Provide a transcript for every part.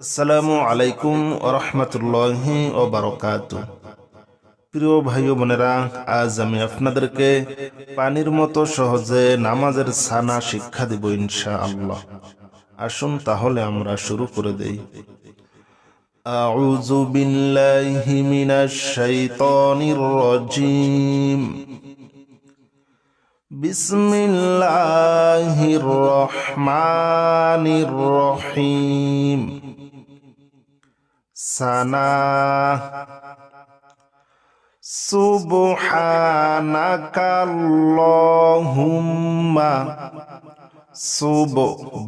আসসালামু আলাইকুম ওয়া রাহমাতুল্লাহি ওয়া বারাকাতুহু। প্রিয় ভাই ও বোনেরা, আজ আমি আপনাদেরকে পানির মতো সহজে নামাজের সানা শিক্ষা দেব ইনশাআল্লাহ। আসুন তাহলে আমরা শুরু করে দেই। আউযু বিল্লাহি মিনাশ শাইতানির রাজীম। বিসমিল্লাহির রহমানির রহিম। সানা সুবহানাকাল্লাহুম্মা।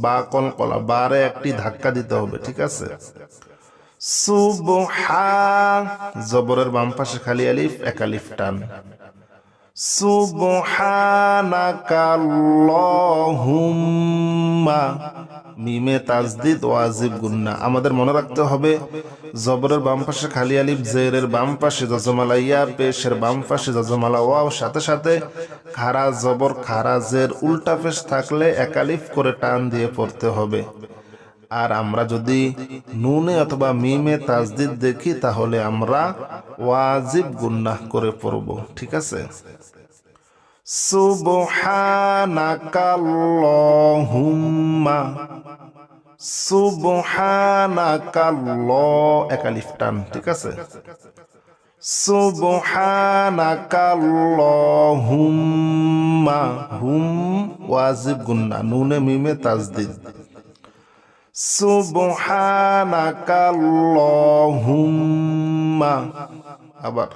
বা কলকলা বারে একটি ধাক্কা দিতে হবে, ঠিক আছে। সুবহা, জবরের বাম পাশে খালি আলিফ, এক আলিফ টান। সুবহানাকাল্লাহুম্মা, মিমে তাজদিদ ওয়াজিব গুন্না। আমাদের মনে রাখতে হবে জবরের বাম পাশে খালি আলিফ, জেরের বাম পাশে জজমালা ইয়া, পেশের বাম পাশে জজমালা ওয়াও, সাথে সাথে খারা জবর খারা জের উল্টা পেশ থাকলে এক আলিফ করে টান দিয়ে পড়তে হবে। আর আমরা যদি নুনে অথবা মিমে তাজদিদ দেখি তাহলে আমরা ওয়াজিব গুন্নাহ করে পড়ব, ঠিক আছে। সুবহানাকাল্লাহুম্মা, সুবহানাকাল্লাহ, এক আলিফ টান, ঠিক আছে। সুবহানাকাল্লাহুম্মা, হুম ওয়াজিব গুন্না, নুনে মিমে তাজদিদ। সুবহানাকাল্লাহুম্মা, আবার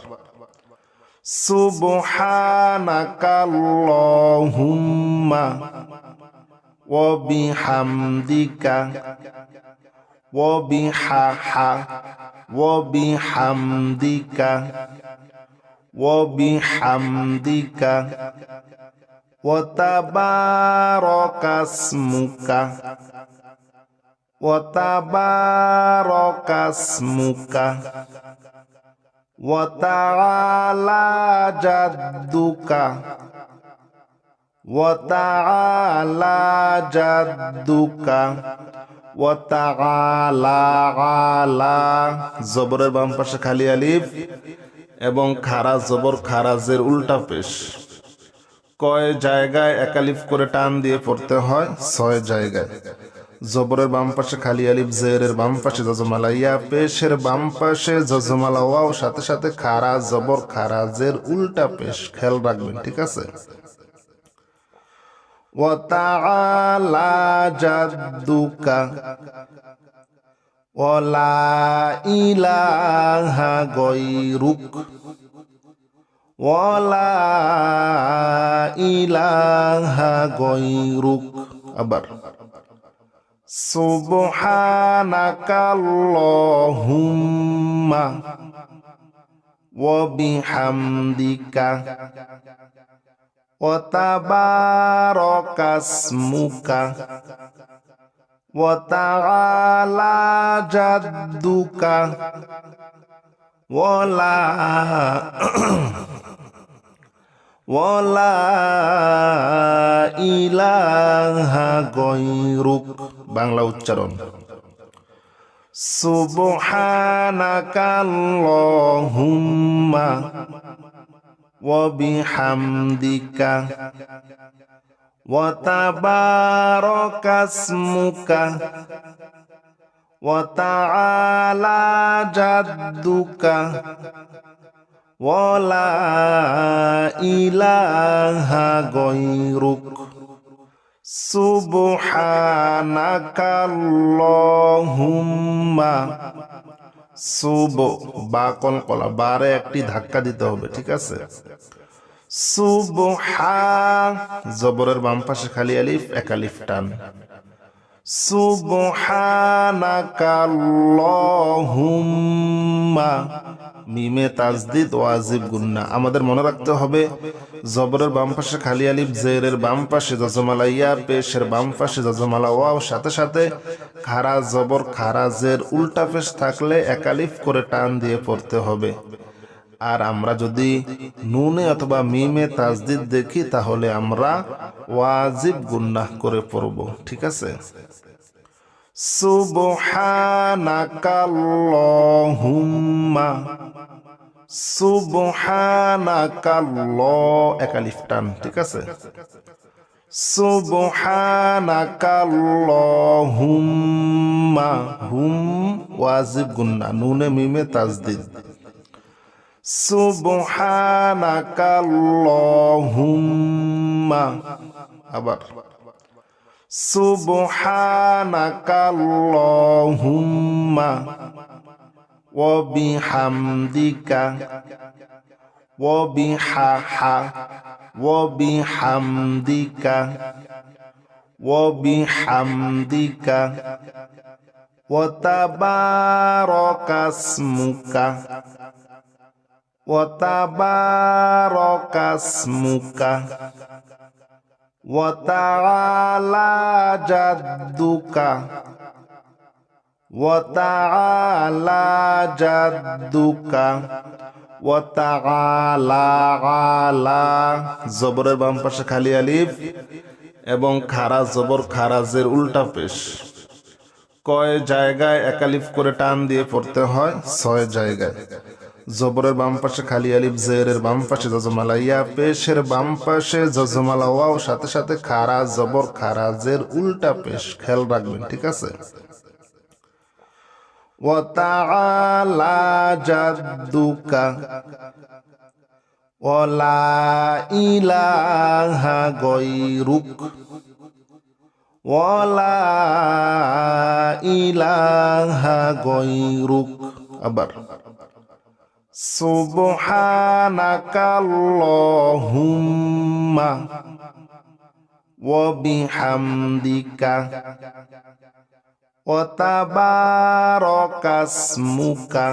সুবহানাকাল্লাহুম্মা ওয়া বিহামদিকা, ওয়া বিহাহা, ওয়া বিহামদিকা, ওয়া বিহামদিকা, ওয়া তাবারাকাসমুকা, ওয়া তাবারাকাসমুকা, ওয়া তাআলা জাদ্দুকা, ওয়া তাআলা জাদ্দুকা, ওয়া তাআলা আলা, জবরের বাম পাশে খালি আলিফ এবং খারা জবর খারাজের উল্টা পেশ। কয় জায়গায় এক আলিফ করে টান দিয়ে পড়তে হয়? 6 জায়গায়। জবরের বাম পাশে খালি আলিফ, জেরের বাম পাশে জজমালা ইয়া, পেশের বাম পাশে জজমালা ওয়াও, সাথে সাথে খারা জবর খারাজের উল্টা পেশ, খেয়াল রাখবেন, ঠিক আছে। ওয়া তাআলা জাদ্দুকা, ওয়া লা ইলাহা গায়রুক, ওয়া লা ইলাহা গায়রুক। আবার সুবহানাকাল্লাহুম্মা ওয়া বিহামদিকা, ওয়া তাবারাকাসমুকা, ওয়া তাআলা জাদ্দুকা, ওয়া লা ইলাহা গায়রুক। বাংলা উচ্চারণ। সুবহানাকাল্লাহুম্মা ওয়া বিহামদিকা, ওয়া তাবারাকাসমুকা, ওয়া তাআলা জাদ্দুকা, ওয়া লা ইলাহা গায়রুক। সুবহানাকাল্লাহুম্মা, বা কলকলা বারে একটি ধাক্কা দিতে হবে, ঠিক আছে। সুবহা, জবরের বাম পাশে খালি আলিফ, এক আলিফ টান। সুবহানাকাল্লাহুম্মা, মিমে তাজদিদ ওয়াজিব গুন্না। আমাদের মনে রাখতে হবে জবরের বাম পাশে খালি আলিফ, জেরের বাম পাশে জজমালা ইয়া, পেশের বাম পাশে জজমালা ওয়াও, সাথে সাথে খারা জবর খারাজের উল্টা পেশ থাকলে এক আলিফ করে টান দিয়ে পড়তে হবে। আর আমরা যদি নুনে অথবা মিমে তাজদিদ দেখি তাহলে আমরা ওয়াজিব গুন্নাহ করে পড়ব, ঠিক আছে। সুবহানাকাল্লাহুম্মা সুবহানাকাল্লাহ এক আলিফ টান, ঠিক আছে। সুবহানাকাল্লাহুম্মা হুম ওয়াজিব গুন্না, নুনে মিমে তাজদিদ। সুবহানাকাল্লাহুম্মা, আবার সুবহানাকাল্লাহুম্মা ওয়া বিহামদিকা ওয়া বিহাহা ওয়া বিহামদিকা ওয়া বিহামদিকা ওয়া তাবারাকাসমুকা ওয়া তাবারাকাসমুকা ওয়া তাআলা জাদ্দুকা ওয়া তাআলা জাদ্দুকা ওয়া তাআলা আলা, জবরের বাম পাশে খালি আলিফ এবং খারা জবর খারাজের উল্টা পেশ। কয় জায়গায় এক আলিফ করে টান দিয়ে পড়তে হয়? 6 জায়গায়। জবরের বাম পাশে খালি আলিফ, জেরের বাম পাশে জজমালা ইয়া, পেশের বাম পাশে জজমালা ওয়াও, সাথে সাথে খারা জবর খারাজের উল্টা পেশ। খেয়াল রাখবেন, ঠিক আছে। ওয়া তাআলা জাদ্দুকা ওয়া লা ইলাহা গায়রুক ওয়া লা ইলাহা গায়রুক। আবার সুবহানাকাল্লাহুম্মা ওয়া বিহামদিকা ওয়া তাবারাকাসমুকা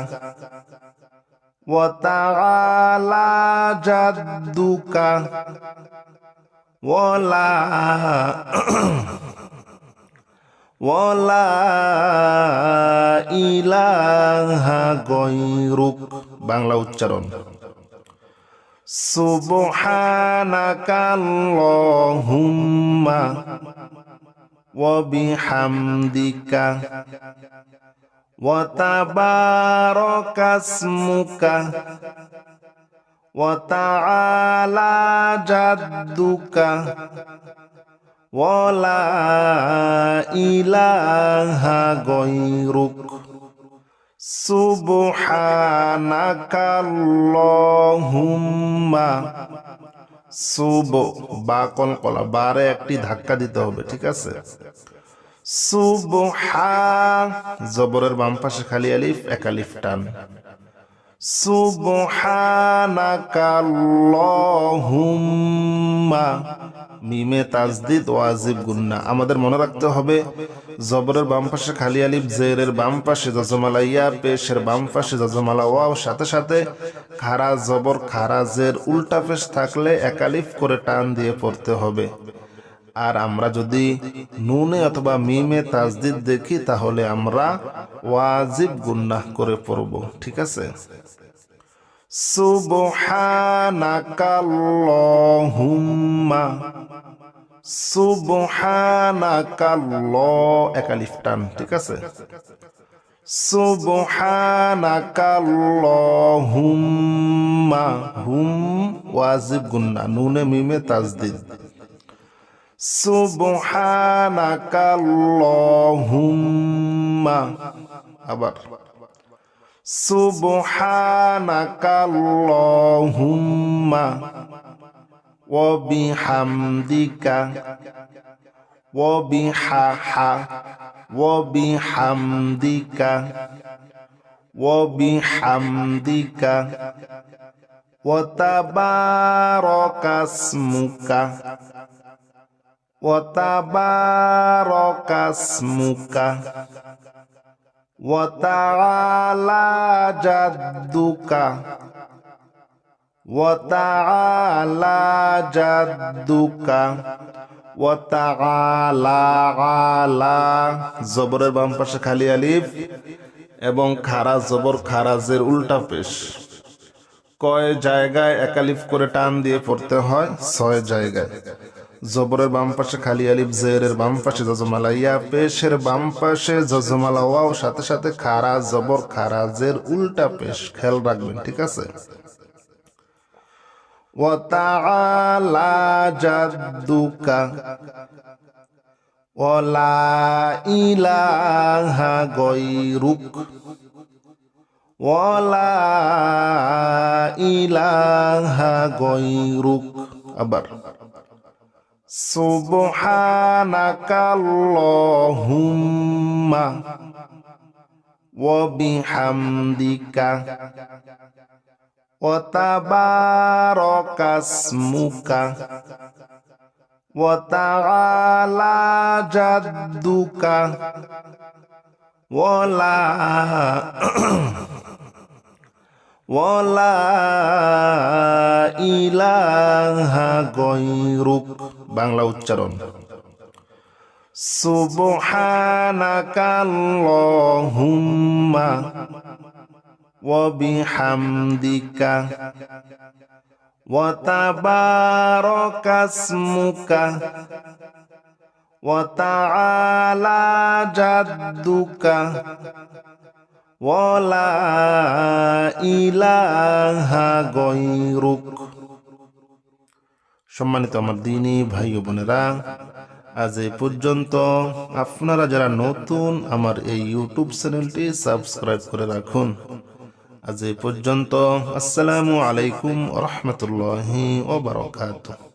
ওয়া তাআলা জাদ্দুকা ওয়া লা ইলাহা গায়রুক। বাংলা উচ্চারণ। সুবহানাকাল্লাহুম্মা ওয়া বিহামদিকা ওয়া তাবারাকাসমুকা ওয়া তাআলা জাদ্দুকা ওয়া লা ইলাহা গায়রুক। সুবহানাকাল্লাহুম্মা, সুব বা কলকলা, বারে একটি ধাক্কা দিতে হবে, ঠিক আছে। সুবহা, জবরের বাম পাশে খালি আলিফ, এক আলিফ টান। সুবহানাকাল্লাহুম্মা, মিমে তাজদিদ ওয়াজিব গুন্না। আমাদের মনে রাখতে হবে জবরের বাম পাশে খালি আলিফ, জেরের বাম পাশে জজমালা ইয়া, পেশের বাম পাশে জজমালা ওয়াও, সাথে সাথে খারা জবর খারাজের উল্টা পেশ থাকলে এক আলিফ করে টান দিয়ে পড়তে হবে। আর আমরা যদি নুনে অথবা মিমে তাজদিদ দেখি তাহলে আমরা ওয়াজিব গুন্নাহ করে পড়ব, ঠিক আছে। সুবহানাকাল্লাহুম্মা, সুবহানাকাল্লাহ এক আলিফ টান, ঠিক আছে। সুবহানাকাল্লাহুম্মা, হুম ওয়াজিব গুন্না, নুনে মিমে তাজদিদ। সুবহানাকাল্লাহুম্মা, আবার সুবহানাকাল্লাহুম্মা ওয়া বিহামদিকা ওয়া বিহাহা ওয়া বিহামদিকা ওয়া বিহামদিকা ওয়া তাবারাকাসমুকা ওয়া তাবারাকাসমুকা ওয়া তাআলা জাদ্দুকা ওয়া তাআলা জাদ্দুকা ওয়া তাআলা আলা, জবরের বাম পাশে খালি আলিফ এবং খারা জবর খারাজের উল্টা পেশ। কয় জায়গায় এক আলিফ করে টান দিয়ে পড়তে হয়? 6 জায়গায়। জবরের বাম পাশে খালি আলিফ, জেরের বাম পাশে জজমালা ইয়া, পেশের বাম পাশে জজমালা ওয়াও, সাথে সাথে খারা জবর খারা, জের উল্টা পেশ, খেয়াল রাখবেন, ঠিক আছে। ওয়া তাআলা জাদ্দুকা ওয়া লা ইলাহা গায়রুক ওয়া লা ইলাহা গায়রুক। আবার সুবহানাকাল্লাহুম্মা ওয়া বিহামদিকা ওয়া তাবারাকাসমুকা ওয়া তাআলা জাদ্দুকা ওয়া লা ইলাহা গায়রুক। বাংলা উচ্চারণ সুবহানাকাল্লাহুম্মা ওয়া বিহামদিকা ওয়া তাবারাকাসমুকা ওয়া তাআলা জাদ্দুকা ওয়া লা ইলাহা গায়রুক। সম্মানিত আমার দ্বীনী ভাই ও বোনেরা, আজ এই পর্যন্ত। আপনারা যারা নতুন, আমার এই ইউটিউব চ্যানেলটি সাবস্ক্রাইব করে রাখুন। আজ এই পর্যন্ত। আসসালামু আলাইকুম ওয়া রাহমাতুল্লাহি ওয়া বারাকাতুহু।